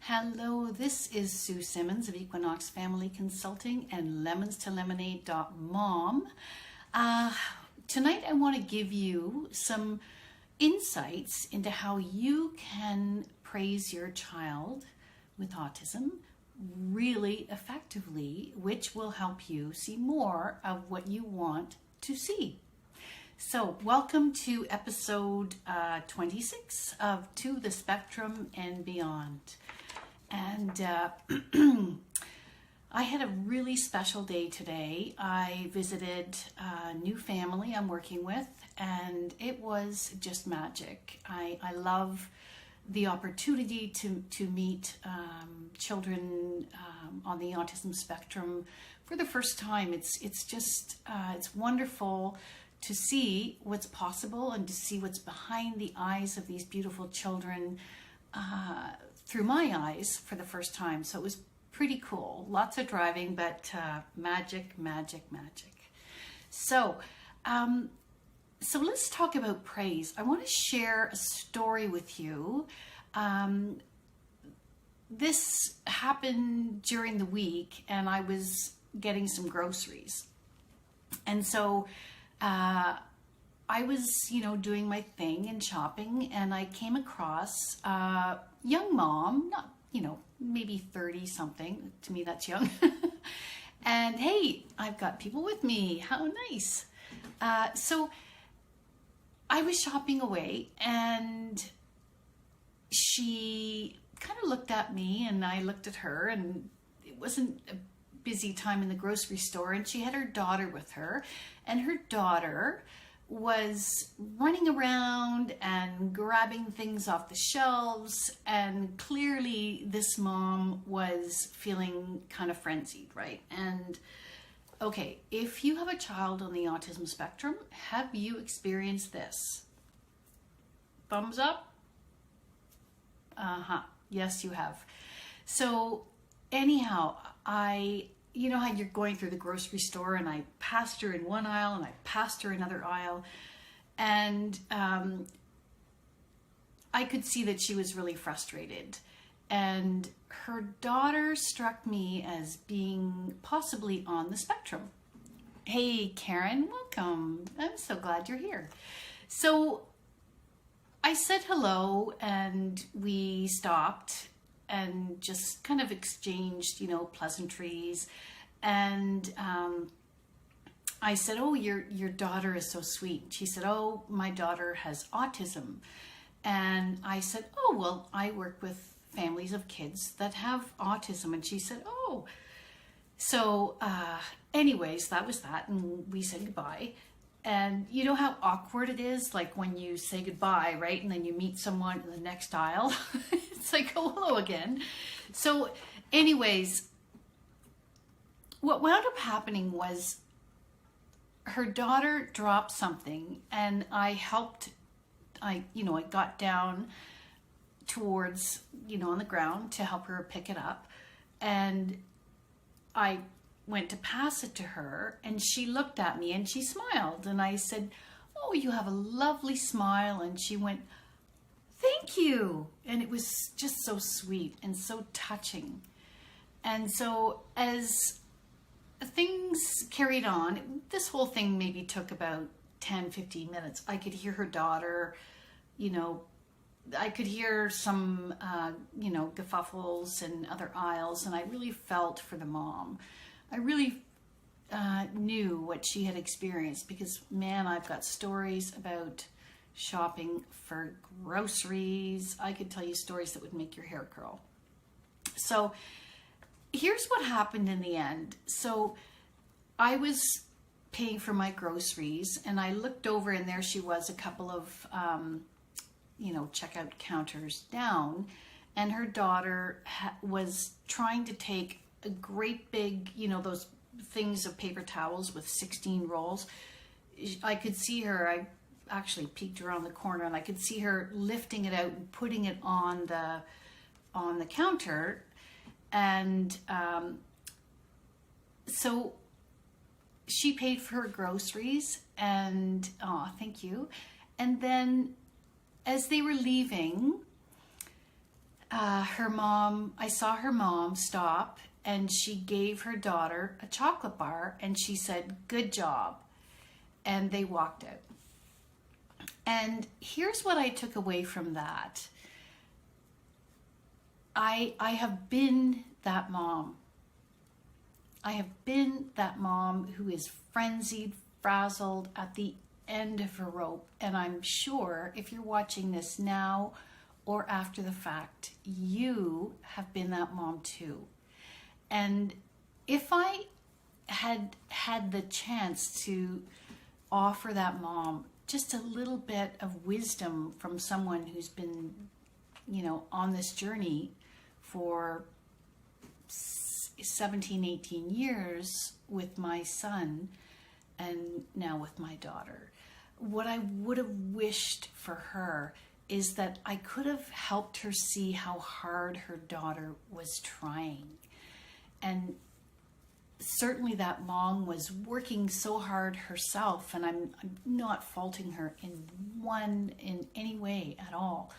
Hello, this is Sue Simmons of Equinox Family Consulting and lemonstolemonade.mom. Tonight I want to give you some insights into how you can praise your child with autism really effectively, which will help you see more of what you want to see. So welcome to episode 26 of To the Spectrum and Beyond. And I had a really special day today. I visited a new family I'm working with, and it was just magic. I love the opportunity to meet children on the autism spectrum for the first time. It's just it's wonderful to see what's possible and to see what's behind the eyes of these beautiful children through my eyes for the first time. So it was pretty cool. Lots of driving, but magic, magic, magic. So let's talk about praise. I want to share a story with you. This happened during the week, and I was getting some groceries. And so I was, doing my thing and shopping, and I came across a young mom, not, maybe 30 something. To me, that's young. And hey, I've got people with me. How nice. So I was shopping away, and she kind of looked at me, and I looked at her, and it wasn't a busy time in the grocery store, and she had her daughter with her, and her daughter was running around and grabbing things off the shelves, and clearly this mom was feeling kind of frenzied, right? And okay, if you have a child on the autism spectrum, have you experienced this? Thumbs up? Yes, you have. So anyhow, you know how you're going through the grocery store, and I passed her in one aisle and I passed her another aisle, and I could see that she was really frustrated. And her daughter struck me as being possibly on the spectrum. Hey, Karen, welcome. I'm so glad you're here. So I said hello, and we stopped and just kind of exchanged, pleasantries. And I said, oh, your daughter is so sweet. She said, oh, my daughter has autism. And I said, oh, well, I work with families of kids that have autism. And she said, oh. So anyways, that was that. And we said goodbye. And you know how awkward it is, like when you say goodbye, right? And then you meet someone in the next aisle. It's like, oh, hello again. So anyways, what wound up happening was her daughter dropped something, and I helped. I got down towards, on the ground to help her pick it up. And I went to pass it to her, and she looked at me and she smiled, and I said, oh, you have a lovely smile. And she went, thank you. And it was just so sweet and so touching. And so as things carried on, this whole thing maybe took about 10-15 minutes. I could hear her daughter, I could hear some kerfuffles in other aisles, and I really felt for the mom. I really knew what she had experienced, because, man, I've got stories about shopping for groceries. I could tell you stories that would make your hair curl. So here's what happened in the end. So I was paying for my groceries, and I looked over, and there she was, a couple of, checkout counters down, and her daughter was trying to take a great big, those things of paper towels with 16 rolls. I could see her, I actually peeked around the corner, and I could see her lifting it out and putting it on the counter. And so she paid for her groceries, and thank you. And then as they were leaving, I saw her mom stop, and she gave her daughter a chocolate bar, and she said, "Good job." And they walked out. And here's what I took away from that. I have been that mom. I have been that mom who is frenzied, frazzled, at the end of her rope. And I'm sure if you're watching this now or after the fact, you have been that mom too. And if I had had the chance to offer that mom just a little bit of wisdom from someone who's been, on this journey for 17, 18 years with my son and now with my daughter, what I would have wished for her is that I could have helped her see how hard her daughter was trying. And certainly that mom was working so hard herself, and I'm not faulting her in any way at all.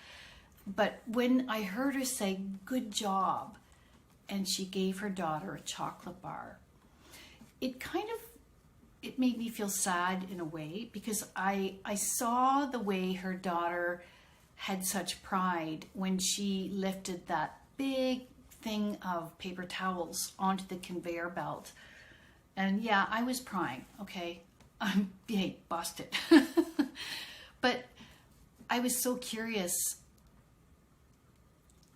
But when I heard her say, "Good job," and she gave her daughter a chocolate bar, it made me feel sad in a way, because I saw the way her daughter had such pride when she lifted that big thing of paper towels onto the conveyor belt. And yeah, I was crying, okay? Hey, busted. But I was so curious.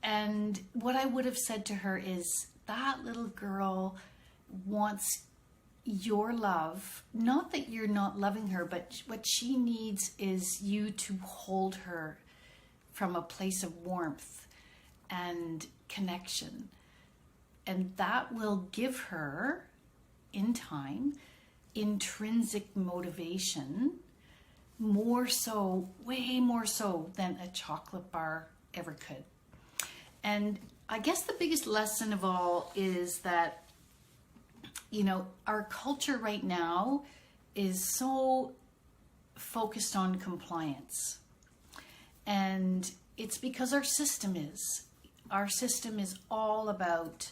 And what I would have said to her is, that little girl wants your love. Not that you're not loving her, but what she needs is you to hold her from a place of warmth and connection. And that will give her, in time, intrinsic motivation, more so, way more so than a chocolate bar ever could. And I guess the biggest lesson of all is that, our culture right now is so focused on compliance. And it's because our system is. Our system is all about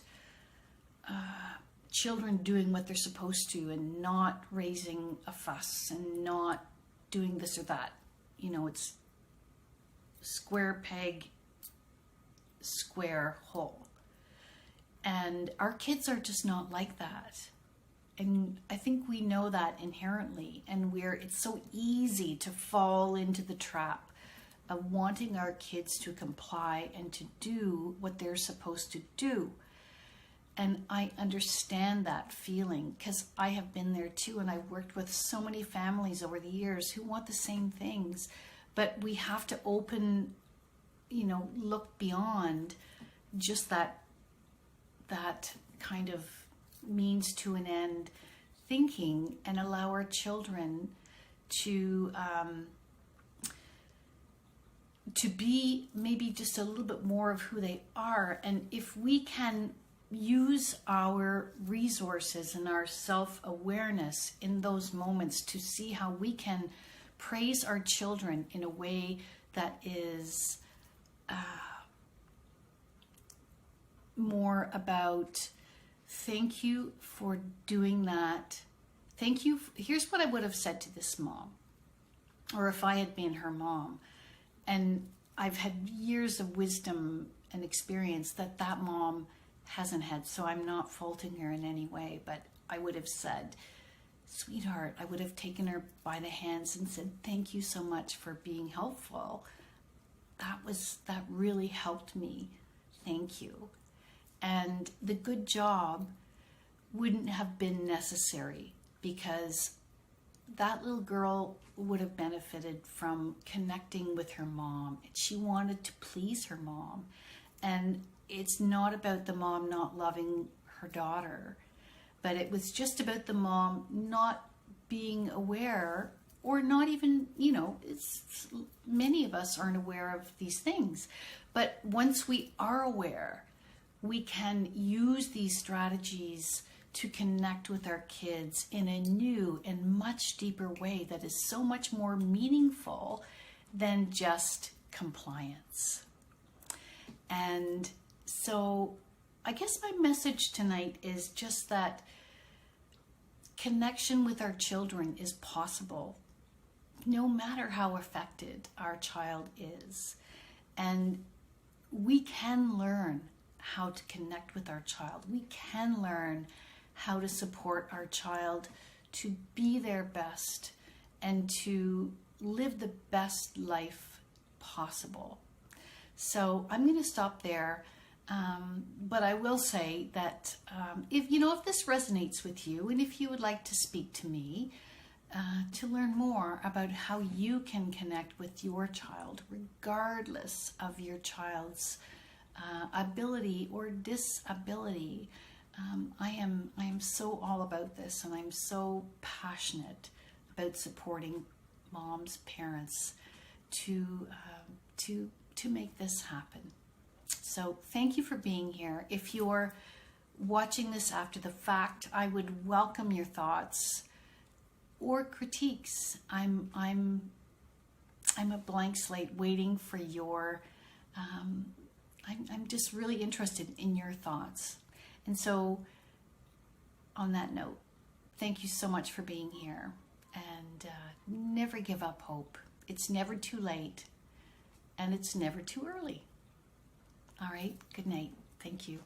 children doing what they're supposed to and not raising a fuss and not doing this or that. It's square peg, square hole. And our kids are just not like that. And I think we know that inherently. And it's so easy to fall into the trap of wanting our kids to comply and to do what they're supposed to do. And I understand that feeling, because I have been there too, and I've worked with so many families over the years who want the same things. But we have to look beyond just that kind of means to an end thinking, and allow our children to be maybe just a little bit more of who they are. And if we can use our resources and our self-awareness in those moments to see how we can praise our children in a way that is more about, thank you for doing that. Thank you. Here's what I would have said to this mom, or if I had been her mom. And I've had years of wisdom and experience that mom hasn't had, so I'm not faulting her in any way. But I would have said, "Sweetheart," I would have taken her by the hands and said, "Thank you so much for being helpful. That really helped me. Thank you." And the "good job" wouldn't have been necessary, because that little girl would have benefited from connecting with her mom. She wanted to please her mom. And it's not about the mom not loving her daughter, but it was just about the mom not being aware, or not even, many of us aren't aware of these things. But once we are aware, we can use these strategies to connect with our kids in a new and much deeper way that is so much more meaningful than just compliance. And so I guess my message tonight is just that connection with our children is possible, no matter how affected our child is. And we can learn how to connect with our child. We can learn how to support our child to be their best and to live the best life possible. So I'm going to stop there. But I will say that if this resonates with you, and if you would like to speak to me to learn more about how you can connect with your child, regardless of your child's ability or disability, I am so all about this, and I'm so passionate about supporting moms, parents to make this happen. So thank you for being here. If you're watching this after the fact, I would welcome your thoughts or critiques. I'm a blank slate waiting for your, I'm just really interested in your thoughts. And so on that note, thank you so much for being here, and never give up hope. It's never too late, and it's never too early. All right, good night. Thank you.